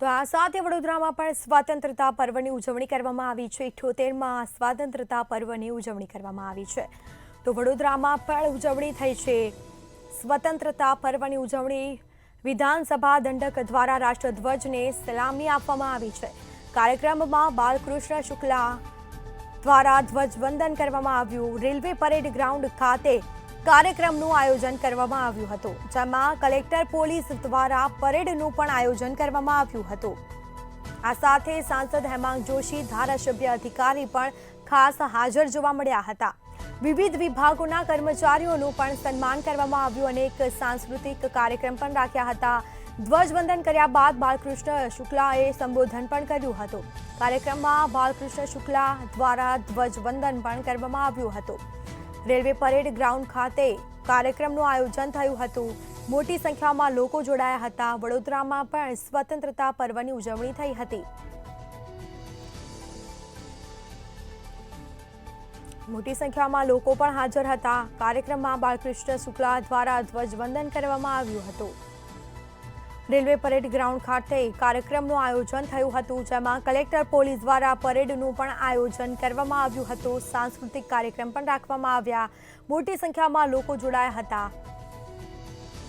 તો આ સાથે વડોદરામાં પણ સ્વાતંત્રતા પર્વની ઉજવણી કરવામાં આવી છે। 78માં સ્વાતંત્રતા પર્વની ઉજવણી કરવામાં આવી છે। તો વડોદરામાં પણ ઉજવણી થઈ છે। સ્વતંત્રતા પર્વની ઉજવણી વિધાનસભા દંડક દ્વારા રાષ્ટ્રધ્વજને સલામી આપવામાં આવી છે। કાર્યક્રમમાં બાલકૃષ્ણ શુક્લા દ્વારા ધ્વજવંદન કરવામાં આવ્યું। રેલવે પરેડ ગ્રાઉન્ડ ખાતે કાર્યક્રમનું આયોજન કરવામાં આવ્યું હતું, જેમાં કલેક્ટર પોલીસ દ્વારા પરેડનું પણ આયોજન કરવામાં આવ્યું હતું। આ સાથે સાંસદ હેમાંગ જોશી, ધારાસભ્ય અધિકારી પણ ખાસ હાજર જોવા મળ્યા હતા। વિવિધ વિભાગોના કર્મચારીઓનું પણ સન્માન કરવામાં આવ્યું અને એક સાંસ્કૃતિક કાર્યક્રમ પણ રાખ્યા હતા। ધ્વજવંદન કર્યા બાદ બાલકૃષ્ણ શુક્લાએ સંબોધન પણ કર્યું હતું। કાર્યક્રમમાં બાલકૃષ્ણ શુક્લા દ્વારા ધ્વજવંદન પણ કરવામાં આવ્યું હતું। રેલવે પરેડ ગ્રાઉન્ડ ખાતે કાર્યક્રમનું આયોજન થયું હતું। મોટી સંખ્યામાં લોકો જોડાયા હતા। વડોદરામાં પણ સ્વતંત્રતા પર્વની ઉજવણી થઈ હતી। મોટી સંખ્યામાં લોકો પણ હાજર હતા। કાર્યક્રમમાં બાલકૃષ્ણ શુક્લા દ્વારા ધ્વજવંદન કરવામાં આવ્યું હતું। રેલવે પરેડ ગ્રાઉન્ડ ખાતે કાર્યક્રમનું આયોજન થયું હતું, જેમાં કલેક્ટર પોલીસ દ્વારા પરેડનું પણ આયોજન કરવામાં આવ્યું હતું। સાંસ્કૃતિક કાર્યક્રમ પણ રાખવામાં આવ્યા। મોટી સંખ્યામાં લોકો જોડાયા હતા।